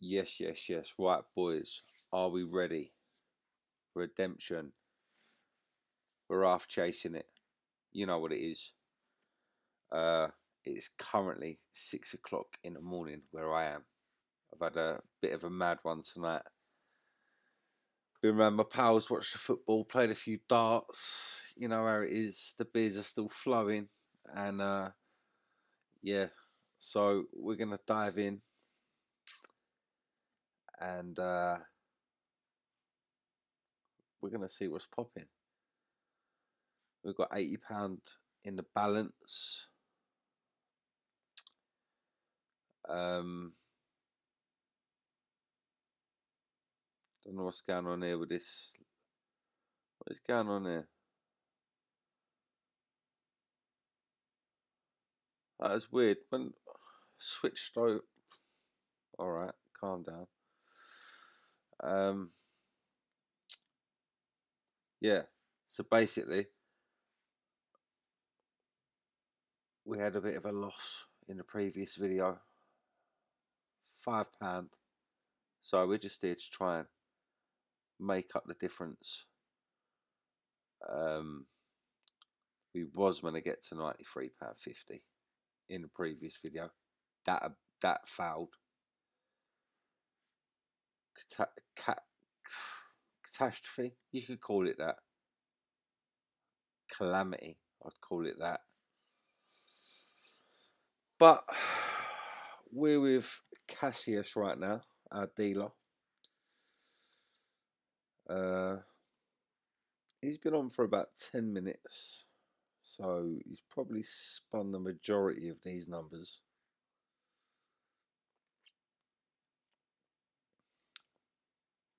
Yes, yes, yes. Right, boys. Are we ready? Redemption. We're off chasing it. You know what it is. Uh, it's currently 6 o'clock in the morning where I am. I've had a bit of a mad one tonight. Been around my pals, watched the football, played a few darts. You know how it is. The beers are still flowing, and yeah. So we're gonna dive in, and we're gonna see what's popping. We've got £80 in the balance. Um, don't know what's going on here with this. What is going on here? That was weird. When switched over. All right, calm down. Um, yeah. So basically, we had a bit of a loss in the previous video. £5. So we're just here to try and make up the difference. We was going to get to £93.50 in the previous video. That failed. Catastrophe, you could call it that. Calamity, I'd call it that. But we're with Cassius right now, our dealer. He's been on for about 10 minutes, so he's probably spun the majority of these numbers.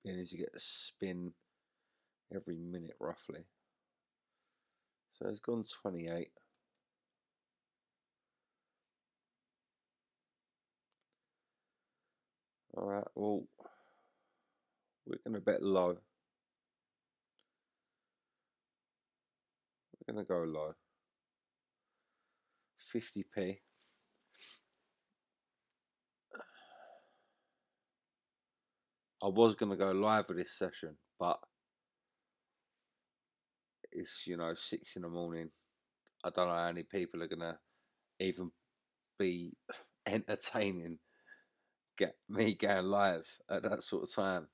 Being as you get a spin every minute roughly. So he's gone 28. Alright, well, we're going to bet low. We're going to go low. 50p. I was going to go live with this session, but it's, 6 in the morning. I don't know how many people are going to even be entertaining get me going live at that sort of time.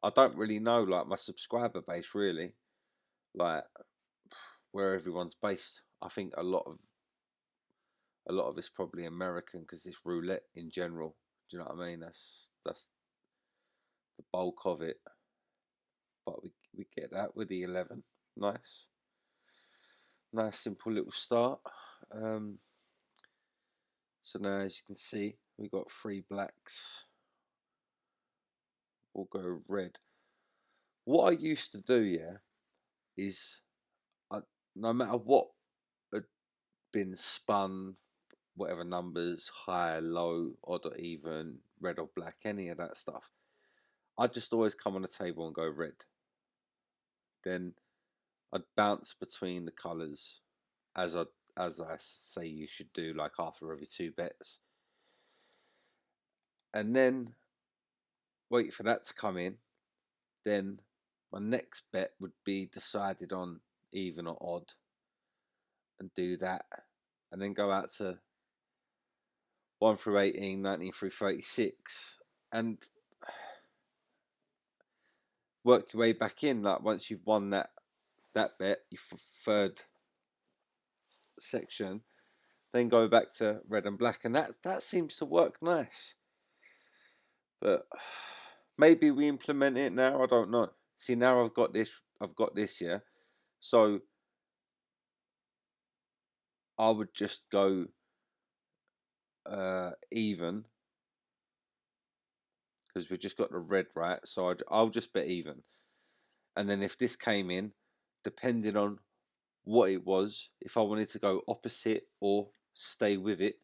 I don't really know, like, my subscriber base, really, like, where everyone's based. I think a lot of it's probably American, because it's roulette in general. Do you know what I mean? That's the bulk of it. But we get that with the 11. Nice simple little start. So now, as you can see, we got 3 blacks. We'll go red. What I used to do, yeah, is no matter what had been spun, whatever numbers, high, low, odd or even, red or black, any of that stuff, I'd just always come on the table and go red. Then I'd bounce between the colours as I say you should do, like after every 2 bets, and then wait for that to come in. Then my next bet would be decided on even or odd, and do that, and then go out to 1 through 18, 19 through 36, and work your way back in. Like, once you've won that bet, your third section, then go back to red and black, and that seems to work nice. But maybe we implement it now. I don't know. See, now I've got this. Yeah. So I would just go even, because we've just got the red, right? So I'll just bet even, and then if this came in, depending on what it was, if I wanted to go opposite or stay with it,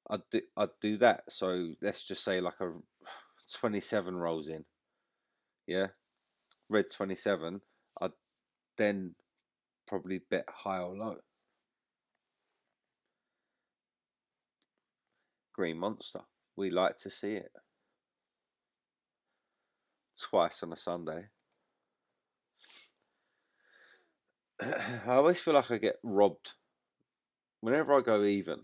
I'd do that. So let's just say like a 27 rolls in, yeah, red 27. I'd then probably bet high or low. Green monster, we like to see it. twice on a Sunday. I always feel like I get robbed. Whenever I go even,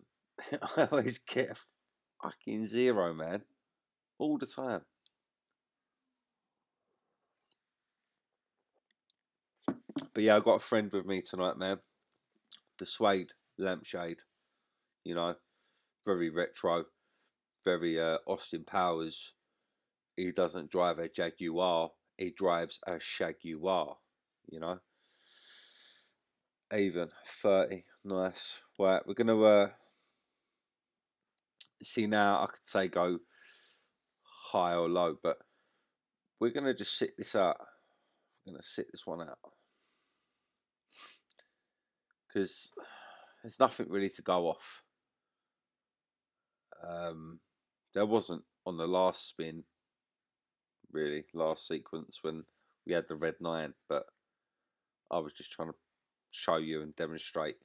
I always get a fucking zero, man. All the time. But yeah, I got a friend with me tonight, man. The suede lampshade, you know, very retro, very Austin Powers. He doesn't drive a Jaguar, he drives a Shaguar, you know. Even 30, nice. Right, we're gonna see now. I could say go high or low, but we're gonna just sit this out. We're gonna sit this one out because there's nothing really to go off. There wasn't on the last spin, really, last sequence when we had the red 9, but I was just trying to show you and demonstrate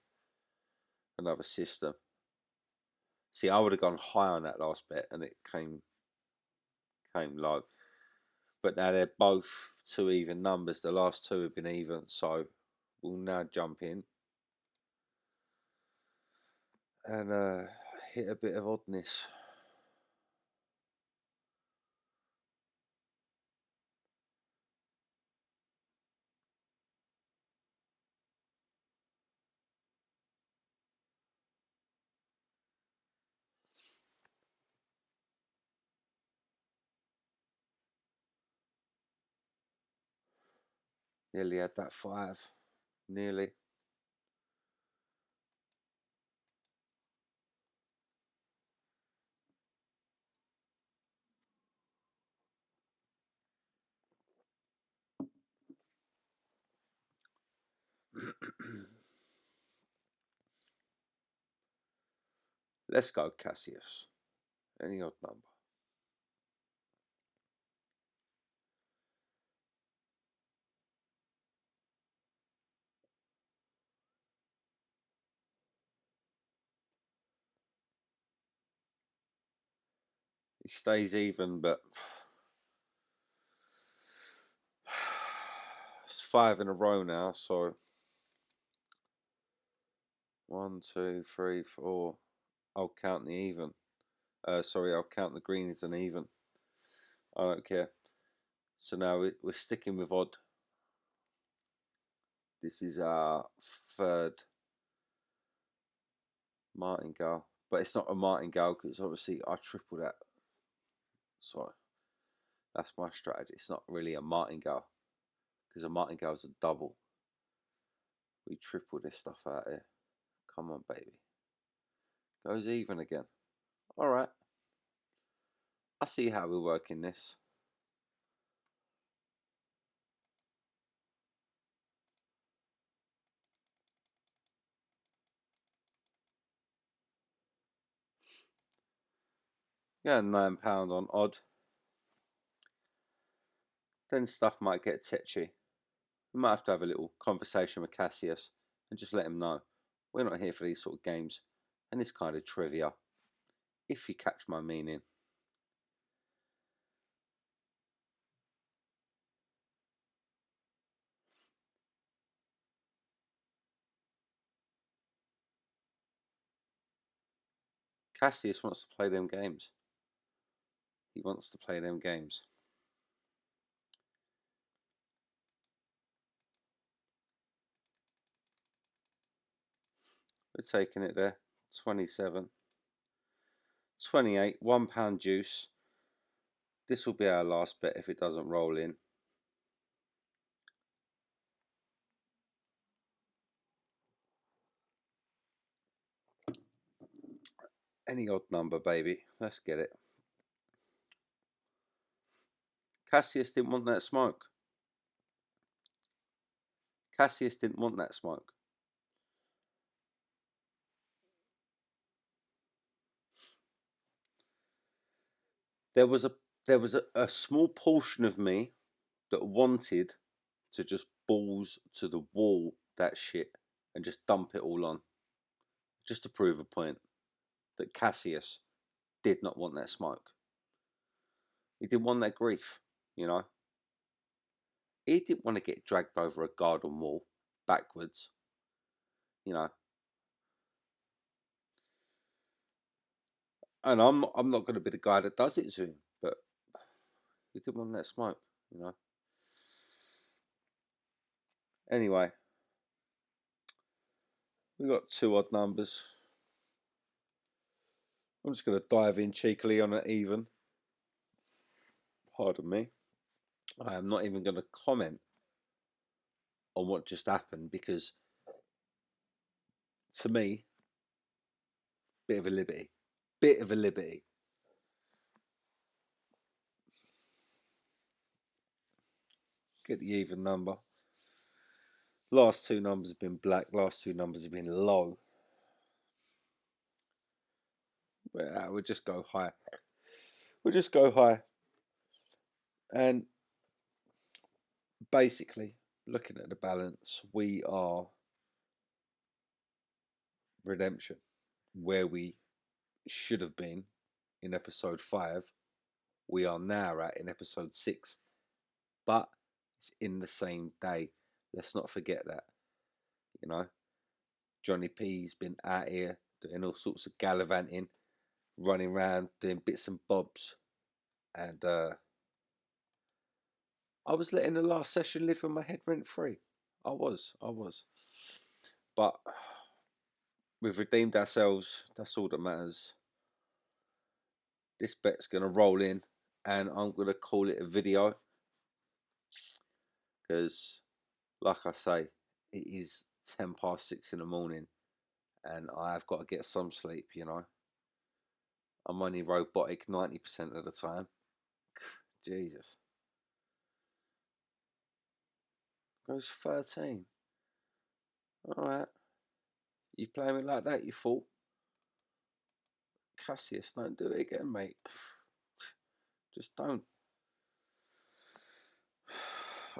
another system. See, I would have gone high on that last bet and it came low. But now they're both two even numbers. The last two have been even, so we'll now jump in and hit a bit of oddness. Nearly had that 5. Nearly. Let's go, Cassius. Any odd number. He stays even, but it's 5 in a row now, so 1, 2, 3, 4. I'll count the even. Sorry, I'll count the green as an even. I don't care. So now we're sticking with odd. This is our third martingale, but it's not a martingale because obviously I triple that. So that's my strategy. It's not really a martingale because a martingale is a double. We triple this stuff out here. Come on, baby. Goes even again. All right. I see how we're working this. Yeah, £9 on odd. Then stuff might get tetchy. We might have to have a little conversation with Cassius and just let him know we're not here for these sort of games and this kind of trivia, if you catch my meaning. Cassius wants to play them games. He wants to play them games. We're taking it there. 27. 28. £1 juice. This will be our last bet if it doesn't roll in. Any odd number, baby. Let's get it. Cassius didn't want that smoke. Cassius didn't want that smoke. There was a small portion of me that wanted to just balls to the wall that shit and just dump it all on. Just to prove a point that Cassius did not want that smoke. He didn't want that grief, you know. He didn't want to get dragged over a garden wall backwards, you know. And I'm not going to be the guy that does it to him, but he didn't want that smoke, you know. Anyway, we got 2 odd numbers. I'm just going to dive in cheekily on an even. Pardon me. I am not even going to comment on what just happened because, to me, bit of a liberty. Bit of a liberty. Get the even number. Last 2 numbers have been black. Last 2 numbers have been low. We'll just go high. We'll just go high. And basically, looking at the balance, we are redemption, where we should have been in episode 5. We are now at in episode 6, but it's in the same day. Let's not forget that. You know, Johnny P's been out here doing all sorts of gallivanting, running around doing bits and bobs, and I was letting the last session live in my head rent free. I was. But we've redeemed ourselves. That's all that matters. This bet's going to roll in, and I'm going to call it a video because, like I say, it is 10 past 6 in the morning, and I've got to get some sleep, you know. I'm only robotic 90% of the time. Jesus. Goes 13. Alright. You play me like that, you fool. Cassius, don't do it again, mate. Just don't.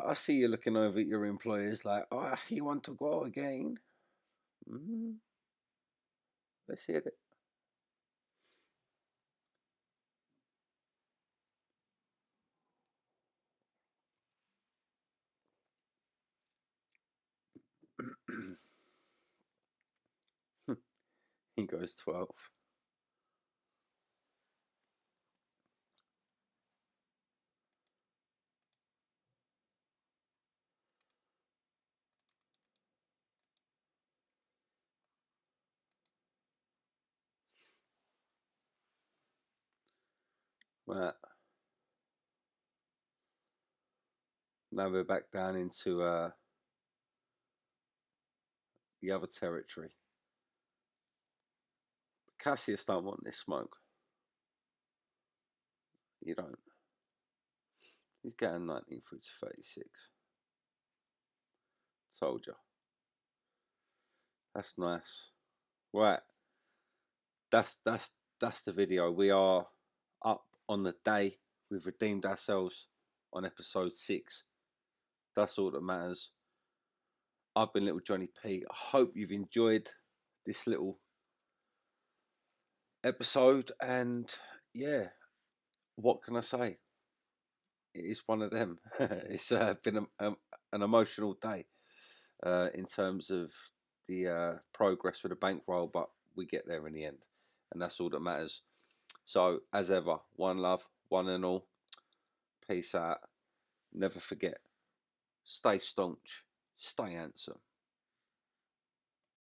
I see you looking over at your employers like, oh, you want to go again? Let's hear it. He goes 12. Right. Now we're back down into the other territory. Cassius don't want this smoke. You don't. He's getting 19 through to 36. Told you. That's nice. Right. That's the video. We are up on the day. We've redeemed ourselves on episode 6. That's all that matters. I've been little Johnny P. I hope you've enjoyed this little episode, and yeah, what can I say? It is one of them. It's been an emotional day in terms of the progress with the bankroll, but we get there in the end, and that's all that matters. So, as ever, one love, one and all. Peace out. Never forget. Stay staunch. Stay handsome.